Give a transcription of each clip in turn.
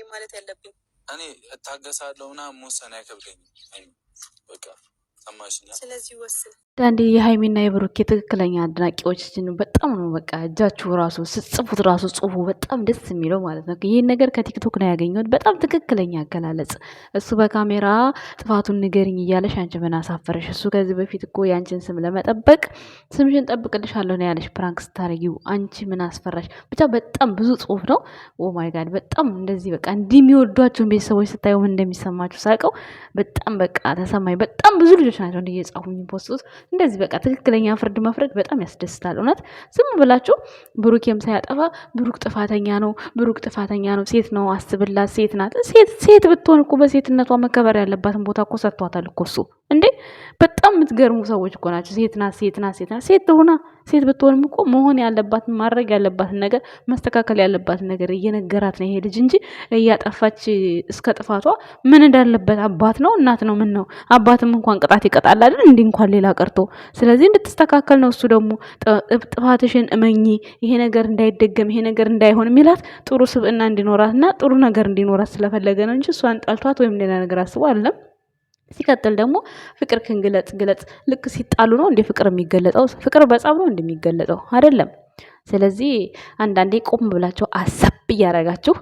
ማለት ያለብኝ? እኔ እታገሳለሁና መወሰን አይከብደኝም። በቃ ሰማሽኝ። ስለዚህ ወስን። አንዳንዴ የሃይሚና የብሩኬ ትክክለኛ አድናቂዎች በጣም ነው በቃ እጃችሁ ራሱ ስጽፉት ራሱ ጽሁፉ በጣም ደስ የሚለው ማለት ነው። ይህን ነገር ከቲክቶክ ነው ያገኘሁት። በጣም ትክክለኛ አገላለጽ። እሱ በካሜራ ጥፋቱን ንገርኝ እያለሽ አንቺ ምን አሳፈረሽ? እሱ ከዚህ በፊት እኮ የአንቺን ስም ለመጠበቅ ስምሽን ጠብቅልሻለሁ ነው ያለሽ ፕራንክ ስታረጊው። አንቺ ምን አስፈራሽ? ብቻ በጣም ብዙ ጽሁፍ ነው። ኦ ማይ ጋድ በጣም እንደዚህ በቃ እንዲህ የሚወዷቸውን ቤተሰቦች ስታዩ ምን እንደሚሰማችሁ ሳቀው በጣም በቃ ተሰማኝ። በጣም ብዙ ልጆች ናቸው እንዲህ እየጻፉ የሚፖስቱት። እንደዚህ በቃ ትክክለኛ ፍርድ መፍረድ በጣም ያስደስታል። እውነት ዝም ብላችሁ ብሩኬም ሳያጠፋ ብሩክ ጥፋተኛ ነው፣ ብሩክ ጥፋተኛ ነው፣ ሴት ነው አስብላት፣ ሴት ናት። ሴት ብትሆን እኮ በሴትነቷ መከበር ያለባትን ቦታ እኮ ሰጥቷታል እኮ እሱ። እንዴ በጣም የምትገርሙ ሰዎች እኮ ናቸው። ሴት ናት፣ ሴት ናት፣ ሴት ናት። ሴት ሆና ሴት ብትሆንም እኮ መሆን ያለባትን ማድረግ ያለባትን ነገር መስተካከል ያለባትን ነገር እየነገራት ነው ይሄ ልጅ እንጂ እያጠፋች እስከ ጥፋቷ ምን እንዳለበት አባት ነው እናት ነው ምን ነው አባትም እንኳን ቅጣት ይቀጣል አይደል እንዴ እንኳን ሌላ ቀርቶ። ስለዚህ እንድትስተካከል ነው እሱ ደግሞ ጥፋትሽን እመኚ፣ ይሄ ነገር እንዳይደገም፣ ይሄ ነገር እንዳይሆን የሚላት ጥሩ ስብዕና እንዲኖራትና ጥሩ ነገር እንዲኖራት ስለፈለገ ነው እንጂ እሷን ጠልቷት ወይም ሌላ ነገር አስቦ አይደለም። ሲቀጥል ደግሞ ፍቅር ግለጽ። ልክ ሲጣሉ ነው እንደ ፍቅር የሚገለጠው? ፍቅር በጸብ ነው እንደሚገለጠው አይደለም። ስለዚህ አንዳንዴ ቆም ብላችሁ አሰብ እያረጋችሁ።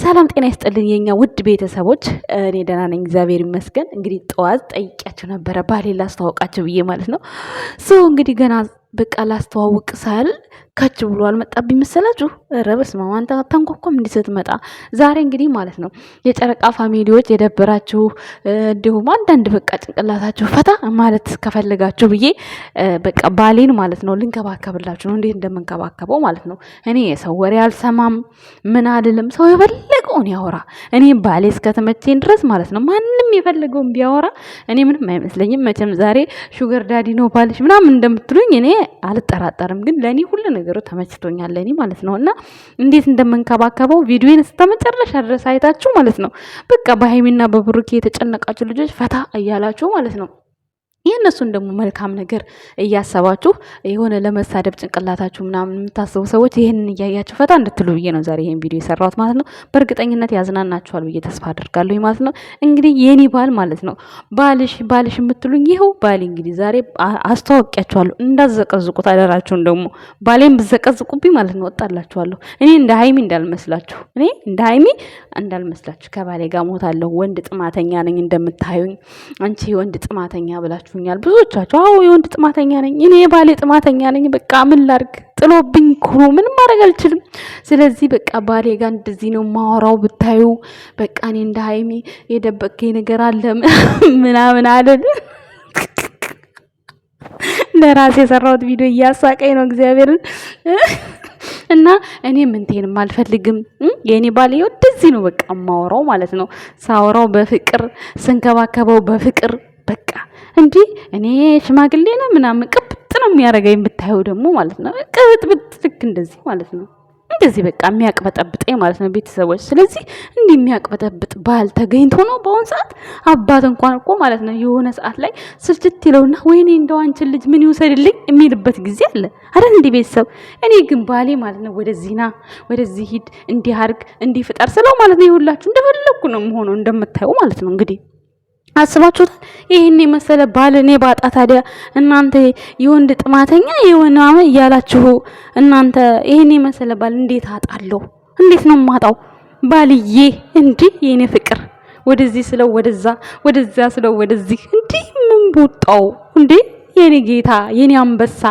ሰላም ጤና ይስጥልን የኛ ውድ ቤተሰቦች፣ እኔ ደህና ነኝ እግዚአብሔር ይመስገን። እንግዲህ ጠዋት ጠይቂያችሁ ነበረ ባሌ ላስተዋውቃችሁ ብዬ ማለት ነው። ሰው እንግዲህ ገና በቃ ላስተዋውቅ ሳል ካች ብሎ አልመጣብኝ መሰላችሁ? ኧረ በስመ አብ አንተ አታንኳኳም እንዲህ ስትመጣ። ዛሬ እንግዲህ ማለት ነው የጨረቃ ፋሚሊዎች የደበራችሁ እንዲሁም አንዳንድ በቃ ጭንቅላታችሁ ፈታ ማለት ከፈለጋችሁ ብዬ በቃ ባሌን ማለት ነው ልንከባከብላችሁ ነው። እንዴት እንደምንከባከበው ማለት ነው። እኔ የሰው ወሬ አልሰማም ምን አልልም። ሰው የፈለገውን ያወራ። እኔ ባሌ እስከተመቼኝ ድረስ ማለት ነው ማንም የፈለገውን ቢያወራ እኔ ምንም አይመስለኝም። መቼም ዛሬ ሹገር ዳዲ ነው ባልሽ ምናምን እንደምትሉኝ እኔ አልጠራጠርም። ግን ለኔ ሁሉ ነገሩ ተመችቶኛል ለኔ ማለት ነው። እና እንዴት እንደምንከባከበው ቪዲዮን እስከመጨረሻ ድረስ አይታችሁ ማለት ነው በቃ በሃይሚና በብሩኬ የተጨነቃችሁ ልጆች ፈታ እያላችሁ ማለት ነው የእነሱን ደግሞ መልካም ነገር እያሰባችሁ የሆነ ለመሳደብ ጭንቅላታችሁ ምናምን የምታስቡ ሰዎች ይህንን እያያችሁ ፈታ እንድትሉ ብዬ ነው ዛሬ ይሄን ቪዲዮ የሰራሁት ማለት ነው። በእርግጠኝነት ያዝናናችኋል ብዬ ተስፋ አደርጋለሁ ማለት ነው። እንግዲህ የኔ ባል ማለት ነው ባልሽ የምትሉኝ ይኸው ባሌ እንግዲህ ዛሬ አስተዋውቂያችኋለሁ። እንዳዘቀዝቁት አደራችሁን። ደግሞ ባሌን ብዘቀዝቁብኝ ማለት ነው ወጣላችኋለሁ። እኔ እንደ ሃይሚ እንዳልመስላችሁ ከባሌ ጋር ሞታለሁ። ወንድ ጥማተኛ ነኝ እንደምታዩኝ። አንቺ ወንድ ጥማተኛ ብላችሁ ብዙዎቻችሁ አዎ የወንድ ጥማተኛ ነኝ እኔ የባሌ ጥማተኛ ነኝ። በቃ ምን ላድርግ ጥሎብኝ እኮ ምንም ማድረግ አልችልም። ስለዚህ በቃ ባሌ ጋር እንደዚህ ነው ማወራው ብታዩ። በቃ እኔ እንደ ሃይሚ የደበቀኝ ነገር አለ ምናምን አይደል። ለራሴ የሰራሁት ቪዲዮ እያሳቀኝ ነው እግዚአብሔርን። እና እኔ ምንቴንም አልፈልግም። የኔ ባል እንደዚህ ነው በቃ ማወራው ማለት ነው። ሳወራው በፍቅር ስንከባከበው በፍቅር በቃ እንጂ እኔ ሽማግሌ ነው ምናምን ቅብጥ ነው የሚያደርገኝ ብታየው ደግሞ ማለት ነው። ቅብጥብጥ ልክ እንደዚህ ማለት ነው። እንደዚህ በቃ የሚያቅበጠብጠኝ ማለት ነው ቤተሰቦች። ስለዚህ እንዲህ የሚያቅበጠብጥ ባል ተገኝቶ ነው በአሁን ሰዓት። አባት እንኳን እኮ ማለት ነው የሆነ ሰዓት ላይ ስልችት ይለውና ወይኔ እንደው አንቺን ልጅ ምን ይውሰድልኝ የሚልበት ጊዜ አለ አይደል እንዲህ ቤተሰብ። እኔ ግን ባሌ ማለት ነው ወደዚህ ና ወደዚህ ሂድ እንዲህ አድርግ እንዲህ ፍጠር ስለው ማለት ነው ይሁላችሁ እንደፈለኩ ነው የምሆነው እንደምታየው ማለት ነው። እንግዲህ አስባችሁታል? ይሄን የመሰለ ባል እኔ ባጣ ታዲያ እናንተ የወንድ ጥማተኛ የሆነ እያላችሁ እናንተ ይሄን የመሰለ ባል እንዴት አጣለሁ? እንዴት ነው ማጣው? ባልዬ እንዲህ የኔ ፍቅር ወደዚህ ስለው ወደዛ ስለው ወደዚህ እንዲህ ምን ቦጣው እንዴ? የኔ ጌታ የኔ አንበሳ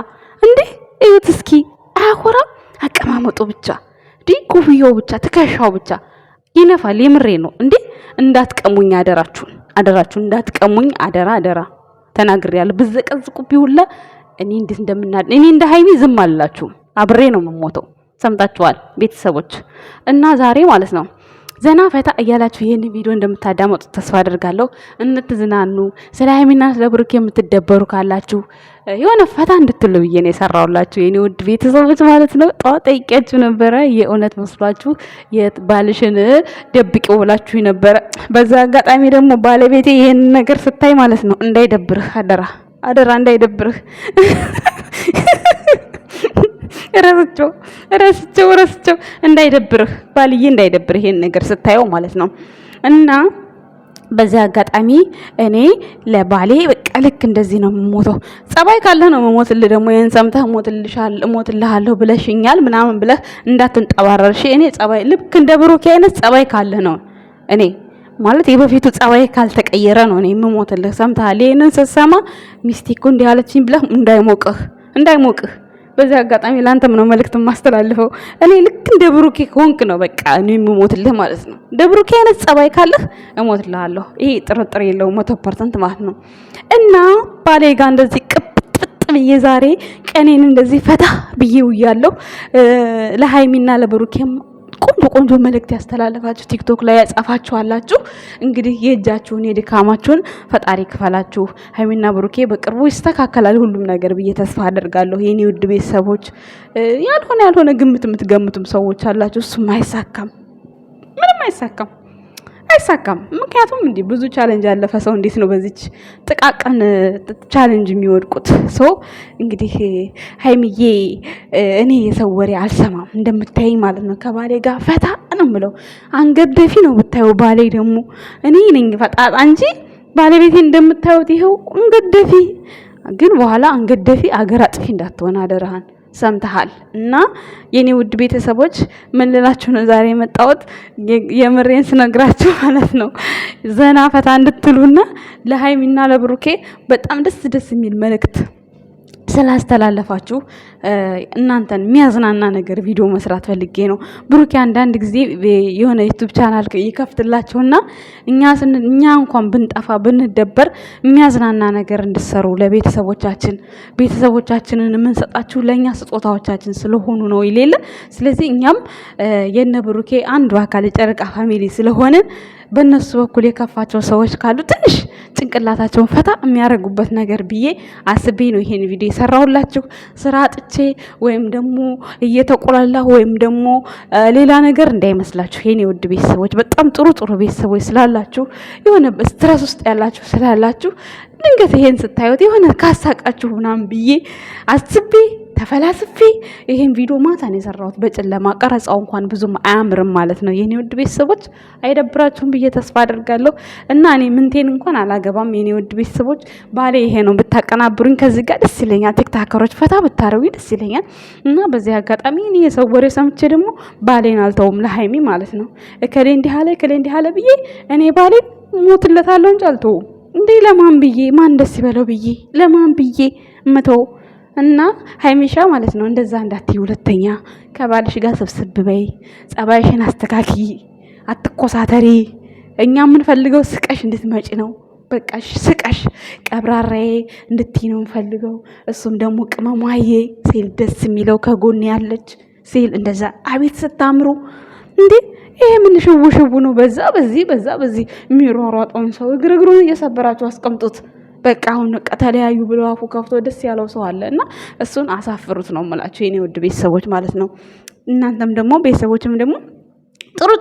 እንዴ እዩት እስኪ። አያኮራም? አቀማመጡ ብቻ እንዴ ኮፍያው ብቻ ትከሻው ብቻ ይነፋል። የምሬ ነው እንዴ። እንዳትቀሙኝ አደራችሁን እንዳትቀሙኝ አደራ ተናግሬያለሁ። ብዘቀዝቁብኝ ሁላ እኔ እንደ ሃይሚ ዝም አላችሁም። አብሬ ነው የምሞተው። ሰምታችኋል ቤተሰቦች። እና ዛሬ ማለት ነው ዘና ፈታ እያላችሁ ይሄን ቪዲዮ እንደምታዳምጡ ተስፋ አደርጋለሁ። እንድትዝናኑ ስለ ሃይሚና ስለ ብሩክ የምትደበሩ ካላችሁ የሆነ ፈታ እንድትሉ ብዬ ነው የሰራሁላችሁ የኔ ውድ ቤተሰቦች ማለት ነው። ጠዋት ጠይቄያችሁ ነበረ የእውነት መስሏችሁ የባልሽን ደብቂው ብላችሁ ነበረ። በዛ አጋጣሚ ደግሞ ባለቤቴ ይሄን ነገር ስታይ ማለት ነው እንዳይደብርህ አደራ እንዳይደብርህ ረስቸው እንዳይደብርህ ባልዬ እንዳይደብርህ ይሄን ነገር ስታየው ማለት ነው። እና በዚህ አጋጣሚ እኔ ለባሌ በቃ ልክ እንደዚህ ነው የምሞተው። ጸባይ ካለህ ነው የምሞትልህ። ደግሞ ይሄን ሰምተህ እሞትልሃለሁ ብለሽኛል ምናምን ብለህ እንዳትንጠባረርሽ። እኔ ጸባይ ልክ እንደ ብሩኬ አይነት ጸባይ ካለህ ነው እኔ ማለት የበፊቱ ጸባይ ካልተቀየረ ነው እኔ የምሞትልህ። ሰምተሃል? ይሄንን ስትሰማ ሚስቴ እኮ እንዲህ አለችኝ ብለህ እንዳይሞቅህ በዚህ አጋጣሚ ላንተም ነው መልእክት ማስተላልፈው። እኔ ልክ እንደ ብሩኬ ከሆንክ ነው በቃ እኔ የምሞትልህ ማለት ነው። እንደ ብሩኬ አይነት ጸባይ ካለህ እሞትልሃለሁ። ይሄ ጥርጥር የለውም 100% ማለት ነው። እና ባሌ ጋር እንደዚህ ቅጥጥ ብዬ ዛሬ ቀኔን እንደዚህ ፈታ ብዬ ውያለሁ። ለሃይሚና ለብሩኬም ቆንጆ መልእክት ያስተላለፋችሁ ቲክቶክ ላይ ያጻፋችሁ አላችሁ። እንግዲህ የእጃችሁን የድካማችሁን ፈጣሪ ክፈላችሁ። ሃይሚና ብሩኬ በቅርቡ ይስተካከላል ሁሉም ነገር ብዬ ተስፋ አደርጋለሁ። የኔ ውድ ቤተሰቦች ያልሆነ ግምት የምትገምቱም ሰዎች አላችሁ። እሱም አይሳካም፣ ምንም አይሳካም። ምክንያቱም እንዲህ ብዙ ቻሌንጅ ያለፈ ሰው እንዴት ነው በዚች ጥቃቅን ቻሌንጅ የሚወድቁት? ሰው እንግዲህ ሃይሚዬ እኔ የሰው ወሬ አልሰማም እንደምታይ ማለት ነው። ከባሌ ጋር ፈታ ነው የምለው። አንገት ደፊ ነው ብታየው። ባሌ ደግሞ እኔ ነኝ ፈጣጣ እንጂ ባለቤቴ እንደምታዩት ይሄው አንገት ደፊ። ግን በኋላ አንገት ደፊ አገር አጥፊ እንዳትሆን አደረሃን። ሰምተሃል? እና የኔ ውድ ቤተሰቦች ምን ልላችሁ ነው ዛሬ የመጣሁት? የምሬን ስነግራችሁ ማለት ነው ዘና ፈታ እንድትሉና ለሃይሚና ለብሩኬ በጣም ደስ የሚል መልእክት ስላስተላለፋችሁ እናንተን የሚያዝናና ነገር ቪዲዮ መስራት ፈልጌ ነው። ብሩኬ አንዳንድ ጊዜ የሆነ ዩቲዩብ ቻናል ይከፍትላችሁና እኛ እንኳን ብንጠፋ ብንደበር የሚያዝናና ነገር እንድሰሩ ቤተሰቦቻችንን የምንሰጣችሁ ለኛ ስጦታዎቻችን ስለሆኑ ነው ይሌለ። ስለዚህ እኛም የነ ብሩኬ አንዱ አካል የጨረቃ ፋሚሊ ስለሆንን በእነሱ በኩል የከፋቸው ሰዎች ካሉ ትንሽ ጭንቅላታቸውን ፈታ የሚያደርጉበት ነገር ብዬ አስቤ ነው ይሄን ቪዲዮ የሰራሁላችሁ። ስራ አጥቼ ወይም ደግሞ እየተቆላላሁ ወይም ደግሞ ሌላ ነገር እንዳይመስላችሁ የኔ ውድ ቤተሰቦች። በጣም ጥሩ ቤተሰቦች ስላላችሁ የሆነ ስትረስ ውስጥ ያላችሁ ስላላችሁ ድንገት ይሄን ስታዩት የሆነ ካሳቃችሁ ምናምን ብዬ አስቤ ተፈላስፌ ይሄን ቪዲዮ ማታ ነው የሰራሁት በጨለማ። ቀረጻው እንኳን ብዙም አያምርም ማለት ነው የኔ ውድ ቤተሰቦች። አይደብራችሁም ብዬ ተስፋ አደርጋለሁ። እና እኔ ምንቴን እንኳን አላገባም የኔ ውድ ቤተሰቦች። ባሌ ይሄ ነው ብታቀናብሩኝ ከዚህ ጋር ደስ ይለኛል። ቲክታከሮች ፈታ ብታረዊ ደስ ይለኛል። እና በዚህ አጋጣሚ እኔ የሰው ወሬ ሰምቼ ደግሞ ባሌን አልተውም ለሃይሚ ማለት ነው። እከሌ እንዲህ አለ ብዬ እኔ ባሌን ሞትለታለሁ እንጂ አልተውም። እንዴ ለማን ብዬ ማን ደስ ይበለው ብዬ ለማን ብዬ እመተው? እና ሃይሚሻ ማለት ነው እንደዛ እንዳትዪ። ሁለተኛ ከባልሽ ጋር ስብስብ በይ፣ ጸባይሽን አስተካኪ፣ አትኮሳተሪ። እኛ የምንፈልገው ስቀሽ እንድትመጪ ነው። በቃ ስቀሽ ቀብራራዬ እንድትይ ነው የምንፈልገው። እሱም ደግሞ ቅመሟዬ ሲል ደስ የሚለው ከጎን ያለች ሲል እንደዛ አቤት ስታምሩ እንዴ! ይሄ ምን ሽው ነው? በዚህ የሚሯሯጠውን ሰው እግሩን እየሰበራችሁ አስቀምጡት። በቃ አሁን ተለያዩ ብለው አፉ ከፍቶ ደስ ያለው ሰው አለ እና እሱን አሳፍሩት ነው የምላችሁ የኔ ውድ ቤተሰቦች ማለት ነው። እናንተም ደግሞ ቤተሰቦችም ደግሞ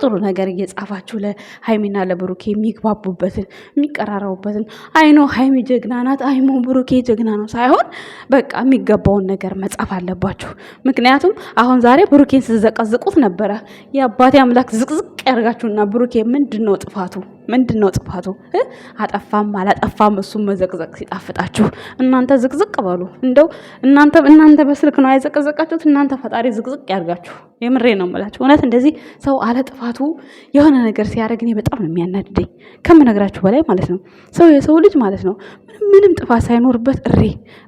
ጥሩ ነገር እየጻፋችሁ ለሃይሚና ለብሩኬ የሚግባቡበትን የሚቀራረቡበትን አይኖ ሃይሚ ጀግና ናት፣ አይሞ ብሩኬ ጀግና ነው ሳይሆን በቃ የሚገባውን ነገር መጻፍ አለባችሁ። ምክንያቱም አሁን ዛሬ ብሩኬን ስትዘቀዝቁት ነበረ። የአባቴ አምላክ ዝቅዝቅ ያርጋችሁና ብሩኬ ምንድነው ጥፋቱ? አጠፋም አላጠፋም እሱም መዘቅዘቅ ሲጣፍጣችሁ እናንተ ዝቅዝቅ በሉ። እንደው እናንተ በስልክ ነው ያዘቀዘቃችሁት። እናንተ ፈጣሪ ዝቅዝቅ ያርጋችሁ። የምሬ ነው የምላችሁ። እውነት እንደዚህ ሰው አለ ጥፋቱ የሆነ ነገር ሲያደርግ እኔ በጣም ነው የሚያናድደኝ ከምነግራችሁ በላይ ማለት ነው። የሰው ልጅ ማለት ነው ምንም ጥፋት ሳይኖርበት እሬ።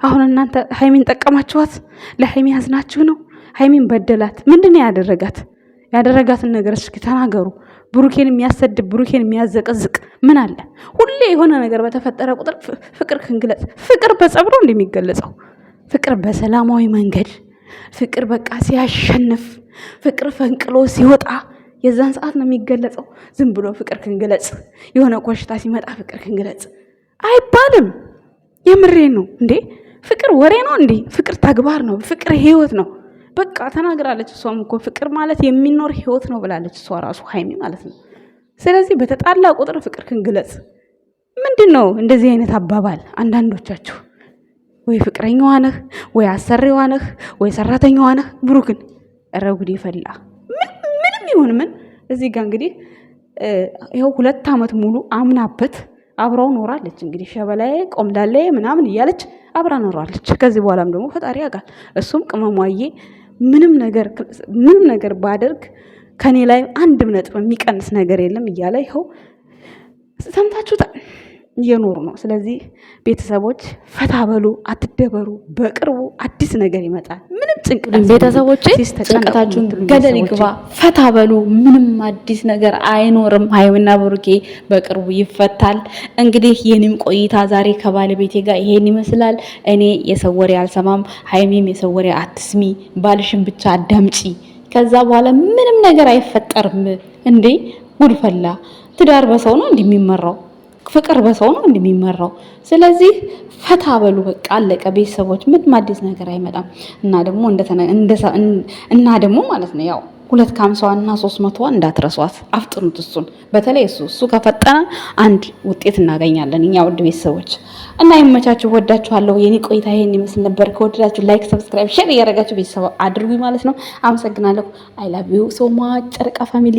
አሁን እናንተ ሃይሚን ጠቀማችኋት፣ ለሃይሚ ያዝናችሁ ነው። ሃይሚን በደላት። ምንድን ነው ያደረጋትን ነገር እስኪ ተናገሩ። ብሩኬን የሚያሰድብ ብሩኬን የሚያዘቀዝቅ ምን አለ? ሁሌ የሆነ ነገር በተፈጠረ ቁጥር ፍቅር ክንግለጽ። ፍቅር በጸብሮ እንደሚገለጸው ፍቅር በሰላማዊ መንገድ ፍቅር በቃ ሲያሸንፍ ፍቅር ፈንቅሎ ሲወጣ የዛን ሰዓት ነው የሚገለጸው። ዝም ብሎ ፍቅር ክንግለጽ የሆነ ኮሽታ ሲመጣ ፍቅር ክንግለጽ አይባልም። የምሬ ነው እንዴ! ፍቅር ወሬ ነው እንዴ? ፍቅር ተግባር ነው። ፍቅር ህይወት ነው። በቃ ተናግራለች። እሷም እኮ ፍቅር ማለት የሚኖር ህይወት ነው ብላለች እሷ ራሱ ሃይሚ ማለት ነው። ስለዚህ በተጣላ ቁጥር ፍቅር ክንግለጽ ምንድን ነው እንደዚህ አይነት አባባል? አንዳንዶቻችሁ ወይ ፍቅረኛዋ ነህ ወይ አሰሪዋ ነህ ወይ ሰራተኛዋ ነህ። ብሩክን ረጉድ ይፈላ ምንም ይሁን ምን እዚህ ጋር እንግዲህ ይኸው 2 ዓመት ሙሉ አምናበት አብራው ኖራለች። እንግዲህ ሸበላዬ ቆምዳሌ ምናምን እያለች አብራ ኖራለች። ከዚህ በኋላም ደግሞ ፈጣሪ ያውቃል። እሱም ቅመሟዬ ምንም ነገር ባደርግ ከኔ ላይ አንድም ነጥብ የሚቀንስ ነገር የለም እያለ ይኸው ሰምታችሁታል እየኖሩ ነው። ስለዚህ ቤተሰቦች ፈታ በሉ፣ አትደበሩ። በቅርቡ አዲስ ነገር ይመጣል። ምንም ጭንቅላት ቤተሰቦች ጭንቀታችሁን ገደል ይግባ፣ ፈታ በሉ። ምንም አዲስ ነገር አይኖርም። ሀይሚና ብሩኬ በቅርቡ ይፈታል። እንግዲህ የኔም ቆይታ ዛሬ ከባለቤቴ ጋር ይሄን ይመስላል። እኔ የሰው ወሬ አልሰማም፣ ሀይሚም የሰው ወሬ አትስሚ፣ ባልሽን ብቻ አዳምጪ። ከዛ በኋላ ምንም ነገር አይፈጠርም። እንዴ ጉድ ፈላ። ትዳር በሰው ነው እንደሚመራው፣ ፍቅር በሰው ነው እንደሚመራው። ስለዚህ ፈታ በሉ በቃ አለቀ። ቤተሰቦች ምንም አዲስ ነገር አይመጣም። እና ደግሞ ማለት ነው ያው 250 እና 300 እንዳትረሷት፣ አፍጥኑት። እሱን በተለይ እሱ ከፈጠነ አንድ ውጤት እናገኛለን እኛ ውድ ቤተሰቦች። እና ይመቻችሁ፣ ወዳችኋለሁ። የኔ ቆይታ ይሄን ይመስል ነበር። ከወደዳችሁ ላይክ፣ ሰብስክራይብ፣ ሼር እያደረጋችሁ ቤተሰብ አድርጉኝ ማለት ነው። አመሰግናለሁ። አይ ላቭ ዩ ሶ ማች ጨረቃ ፋሚሊ